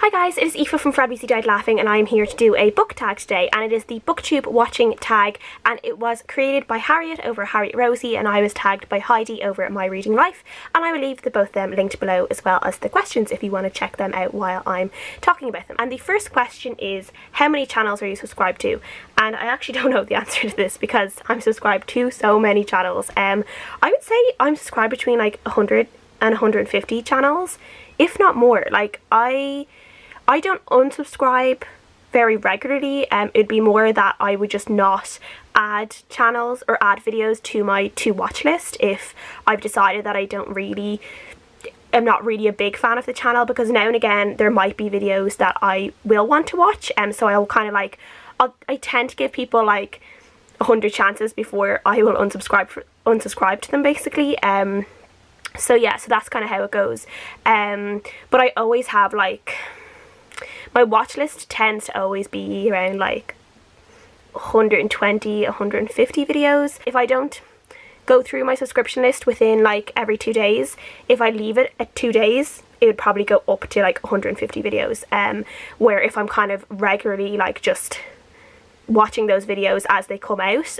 Hi guys, it is Aoife from Fred BC Died Laughing and I am here to do a book tag today, and it is the BookTube Watching Tag, and it was created by Harriet over Harriet Rosie and I was tagged by Heidi over at My Reading Life, and I will leave both of them linked below as well as the questions if you want to check them out while I'm talking about them. And the first question is, how many channels are you subscribed to? And I actually don't know the answer to this because I'm subscribed to so many channels. I would say I'm subscribed between like 100 and 150 channels, if not more. Like I don't unsubscribe very regularly. It'd be more that I would just not add channels or add videos to my to watch list if I've decided that I'm not really a big fan of the channel, because now and again there might be videos that I will want to watch, so I'll kind of like, I tend to give people like 100 chances before I will unsubscribe to them basically. So yeah, so that's kind of how it goes. But I always have like, my watch list tends to always be around like 120, 150 videos. If I don't go through my subscription list within like every 2 days, if I leave it at 2 days, it would probably go up to like 150 videos. Where if I'm kind of regularly like just watching those videos as they come out,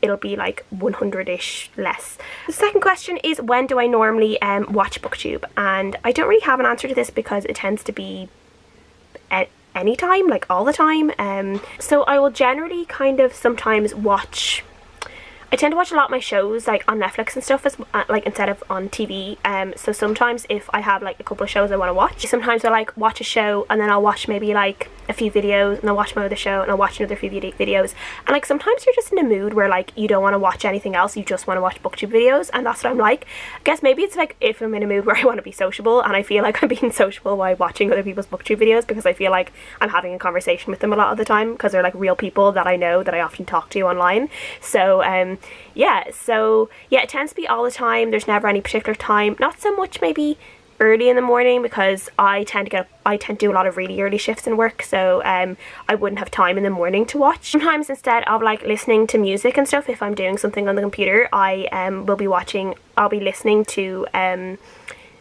it'll be like 100-ish less. The second question is, when do I normally watch BookTube? And I don't really have an answer to this because it tends to be at any time, like all the time. So I will generally kind of sometimes I tend to watch a lot of my shows like on Netflix and stuff, as like instead of on TV. So sometimes if I have like a couple of shows I want to watch, sometimes I like watch a show and then I'll watch maybe like a few videos and I'll watch my other show and I'll watch another few videos. And like sometimes you're just in a mood where like you don't want to watch anything else, you just want to watch BookTube videos, and that's what I'm like. I guess maybe it's like if I'm in a mood where I want to be sociable and I feel like I'm being sociable while watching other people's BookTube videos, because I feel like I'm having a conversation with them a lot of the time because they're like real people that I know that I often talk to online. So yeah, it tends to be all the time. There's never any particular time. Not so much maybe early in the morning, because I tend to do a lot of really early shifts in work, so I wouldn't have time in the morning to watch. Sometimes instead of like listening to music and stuff, if I'm doing something on the computer, I'll be listening to the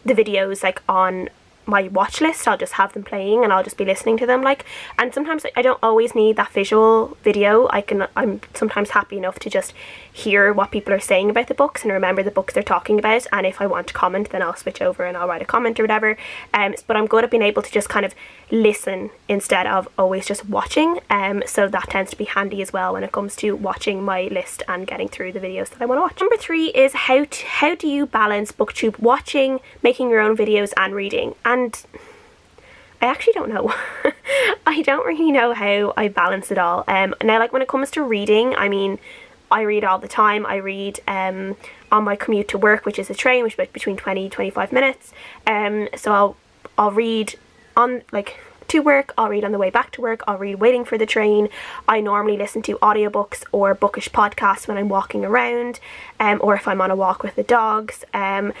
videos like on my watch list. I'll just have them playing and I'll just be listening to them, like, and sometimes I don't always need that visual video. I'm sometimes happy enough to just hear what people are saying about the books and remember the books they're talking about, and if I want to comment then I'll switch over and I'll write a comment or whatever. But I'm good at being able to just kind of listen instead of always just watching, so that tends to be handy as well when it comes to watching my list and getting through the videos that I want to watch. Number 3 is, how do you balance BookTube watching, making your own videos and reading? And I actually don't know. I don't really know how I balance it all. Now, like when it comes to reading, I mean, I read all the time. I read on my commute to work, which is a train, which is between 20-25 minutes. So I'll read on like to work, I'll read on the way back to work, I'll read waiting for the train. I normally listen to audiobooks or bookish podcasts when I'm walking around, or if I'm on a walk with the dogs. And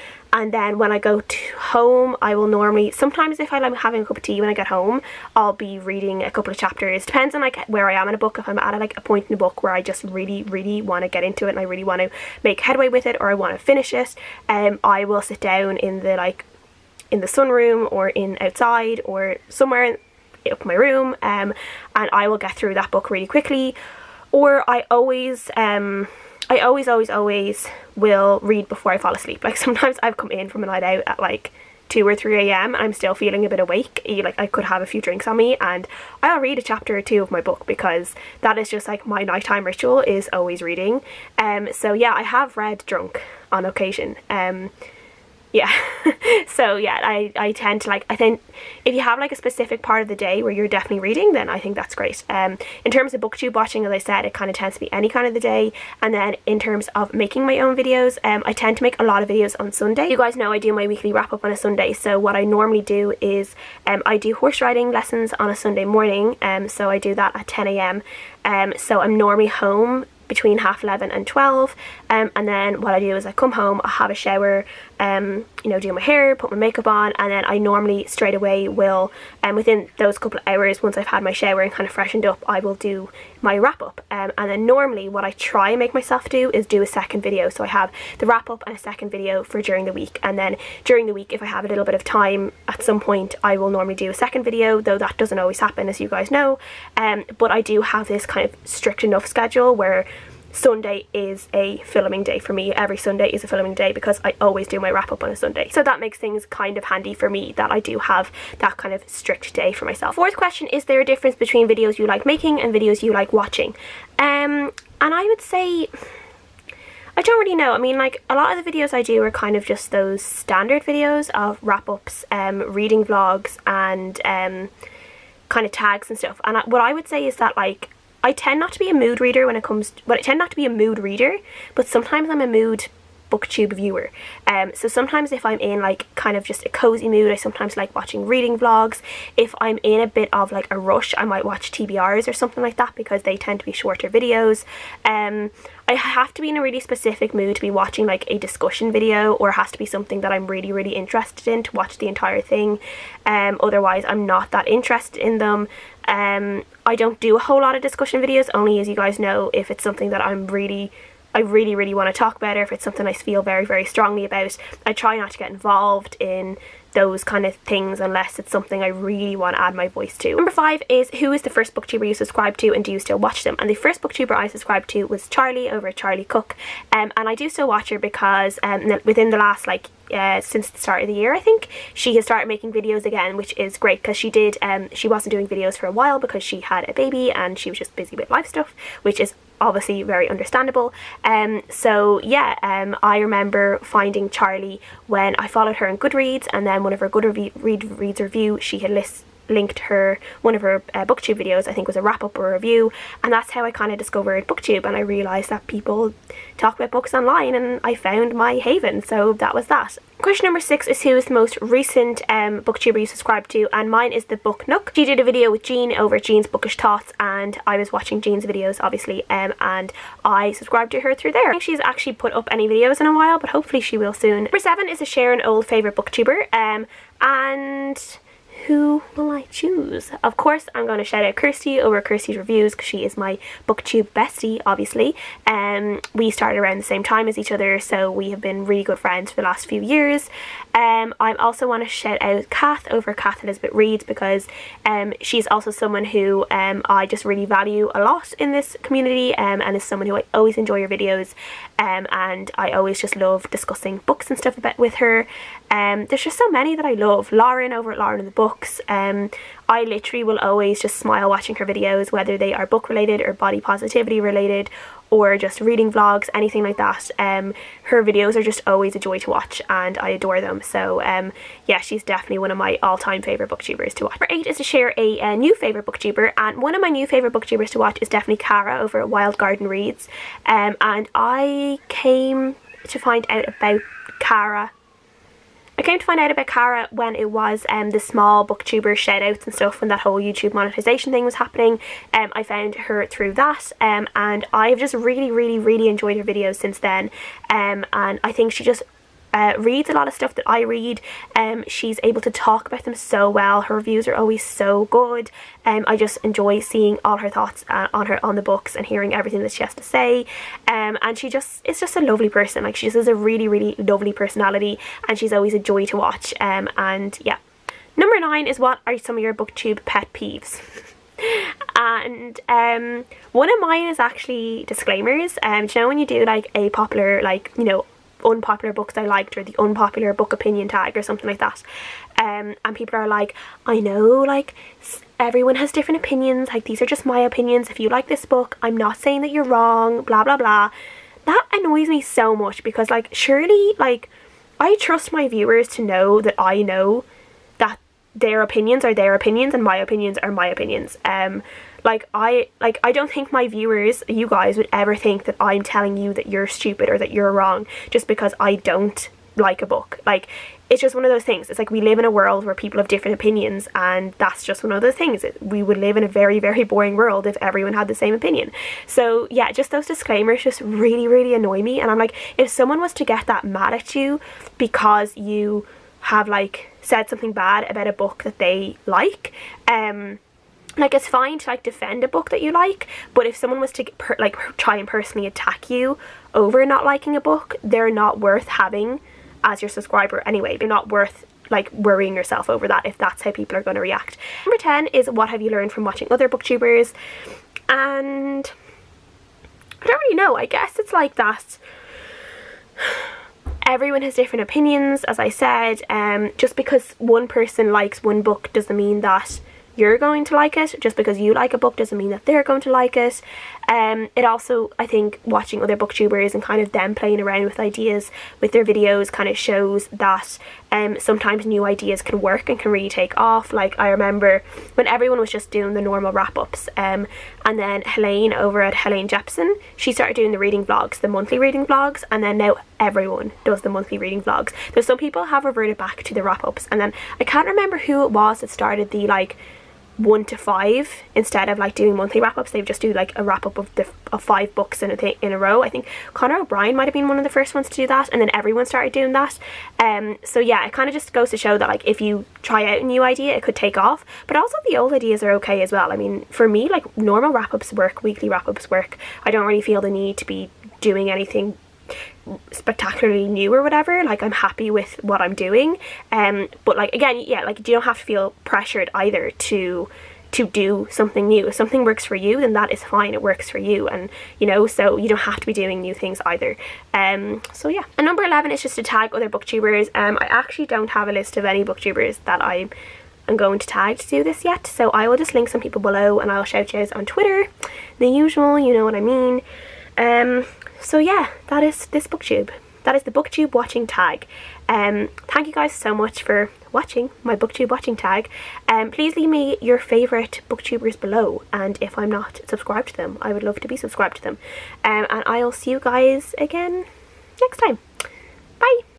then when I go to home, I will normally, sometimes if I'm having a cup of tea when I get home, I'll be reading a couple of chapters. Depends on like where I am in a book. If I'm at like a point in a book where I just really want to get into it and I really want to make headway with it, or I want to finish it, I will sit down in the sunroom or outside or somewhere up my room, and I will get through that book really quickly. Or I always will read before I fall asleep. Like sometimes I've come in from a night out at like 2 or 3 a.m. and I'm still feeling a bit awake. Like I could have a few drinks on me and I'll read a chapter or two of my book, because that is just like my nighttime ritual, is always reading. So yeah, I have read drunk on occasion. Yeah. So yeah, I tend to like, I think if you have like a specific part of the day where you're definitely reading, then I think that's great. In terms of BookTube watching, as I said, it kind of tends to be any kind of the day. And then in terms of making my own videos, I tend to make a lot of videos on Sunday. You guys know I do my weekly wrap up on a Sunday, so what I normally do is I do horse riding lessons on a Sunday morning, so I do that at 10 a.m. So I'm normally home between 11:30 and 12, and then what I do is I come home, I have a shower, you know, do my hair, put my makeup on, and then I normally straight away will, within those couple of hours, once I've had my shower and kind of freshened up, I will do my wrap up. And then normally what I try and make myself do is do a second video. So I have the wrap up and a second video for during the week, and then during the week, if I have a little bit of time at some point, I will normally do a second video, though that doesn't always happen, as you guys know. But I do have this kind of strict enough schedule where Sunday is a filming day for me. Every Sunday is a filming day because I always do my wrap up on a Sunday. So that makes things kind of handy for me that I do have that kind of strict day for myself. Fourth question, is there a difference between videos you like making and videos you like watching? And I would say, I don't really know. I mean, like, a lot of the videos I do are kind of just those standard videos of wrap-ups, reading vlogs, and kind of tags and stuff. And what I would say is that, like, I tend not to be a mood reader when it comes to, well, I tend not to be a mood reader, but sometimes I'm a mood BookTube viewer. So sometimes if I'm in like kind of just a cozy mood, I sometimes like watching reading vlogs. If I'm in a bit of like a rush, I might watch TBRs or something like that because they tend to be shorter videos. I have to be in a really specific mood to be watching like a discussion video, or it has to be something that I'm really, really interested in to watch the entire thing. Otherwise I'm not that interested in them. I don't do a whole lot of discussion videos, only, as you guys know, if it's something that I really want to talk about, or if it's something I feel very, very strongly about. I try not to get involved in those kind of things unless it's something I really want to add my voice to. Number 5 is, who is the first booktuber you subscribed to and do you still watch them? And the first booktuber I subscribed to was Charlie over at Charlie Cook, and I do still watch her because within the last like since the start of the year, I think, she has started making videos again, which is great because she did she wasn't doing videos for a while because she had a baby and she was just busy with life stuff, which is obviously very understandable. So yeah, I remember finding Charlie when I followed her on Goodreads, and then one of her Goodreads review, she had linked her one of her BookTube videos, I think was a wrap-up or a review, and that's how I kind of discovered BookTube, and I realised that people talk about books online, and I found my haven, so that was that. Question number 6 is, who is the most recent booktuber you subscribed to? And mine is the Book Nook. She did a video with Jean over at Jean's Bookish Thoughts, and I was watching Jean's videos obviously, and I subscribed to her through there. I think she's actually put up any videos in a while, but hopefully she will soon. Number 7 is to share an old favourite booktuber, and who will I choose? Of course, I'm going to shout out Kirsty over Kirsty's Reviews because she is my BookTube bestie, obviously. We started around the same time as each other, so we have been really good friends for the last few years. I also want to shout out Kath over Kath Elizabeth Reads because she's also someone who I just really value a lot in this community, and is someone who I always enjoy her videos, and I always just love discussing books and stuff with her. There's just so many that I love. Lauren over at Lauren in the Books. I literally will always just smile watching her videos, whether they are book related or body positivity related or just reading vlogs, anything like that. Her videos are just always a joy to watch and I adore them. So yeah, she's definitely one of my all-time favourite booktubers to watch. Number 8 is to share a new favourite booktuber, and one of my new favourite booktubers to watch is definitely Cara over at Wilde Garden Reads. And I came to find out about Cara when it was the small booktuber shoutouts and stuff, when that whole YouTube monetization thing was happening. I found her through that, and I've just really enjoyed her videos since then, and I think she just reads a lot of stuff that I read. She's able to talk about them so well. Her reviews are always so good. I just enjoy seeing all her thoughts on the books and hearing everything that she has to say. And she just is just a lovely person. Like, she just has a really lovely personality, and she's always a joy to watch. And yeah. Number 9 is, what are some of your BookTube pet peeves? And one of mine is actually disclaimers. You know, when you do like a popular, like, you know, unpopular books I liked, or the unpopular book opinion tag or something like that, and people are like, I know, like, everyone has different opinions, like, these are just my opinions, if you like this book, I'm not saying that you're wrong, blah blah blah. That annoys me so much, because, like, surely, like, I trust my viewers to know that I know that their opinions are their opinions and my opinions are my opinions. I don't think my viewers, you guys, would ever think that I'm telling you that you're stupid or that you're wrong just because I don't like a book. Like, it's just one of those things. It's like we live in a world where people have different opinions, and that's just one of those things. We would live in a very, very boring world if everyone had the same opinion. So yeah, just those disclaimers just really, really annoy me. And I'm like, if someone was to get that mad at you because you have like said something bad about a book that they like, like, it's fine to like defend a book that you like, but if someone was to like try and personally attack you over not liking a book, they're not worth having as your subscriber anyway. They're not worth like worrying yourself over that if that's how people are going to react. Number 10 is, what have you learned from watching other booktubers? And I don't really know. I guess it's like that. Everyone has different opinions, as I said. Just because one person likes one book doesn't mean that you're going to like it. Just because you like a book doesn't mean that they're going to like it. It also, I think, watching other booktubers and kind of them playing around with ideas with their videos kind of shows that sometimes new ideas can work and can really take off. Like, I remember when everyone was just doing the normal wrap-ups, and then Helene over at Helene Jepson, she started doing the reading vlogs, the monthly reading vlogs, and then now everyone does the monthly reading vlogs. So some people have reverted back to the wrap-ups, and then I can't remember who it was that started the like 1 to 5 instead of like doing monthly wrap-ups. They just do like a wrap-up of 5 books in a row. I think Connor O'Brien might have been one of the first ones to do that, and then everyone started doing that. So yeah, it kind of just goes to show that like if you try out a new idea, it could take off, but also the old ideas are okay as well. I mean, for me, like, normal wrap-ups work, weekly wrap-ups work. I don't really feel the need to be doing anything spectacularly new or whatever. Like, I'm happy with what I'm doing, but like, again, yeah, like, you don't have to feel pressured either to do something new. If something works for you, then that is fine, it works for you, and you know, so you don't have to be doing new things either. So yeah. And number 11 is just to tag other booktubers. I actually don't have a list of any booktubers that I'm going to tag to do this yet, so I will just link some people below and I'll shout you guys on Twitter, the usual, you know what I mean. So yeah, that is this booktube. That is the BookTube Watching Tag. Thank you guys so much for watching my BookTube Watching Tag. Please leave me your favourite booktubers below, and if I'm not subscribed to them, I would love to be subscribed to them. And I'll see you guys again next time. Bye!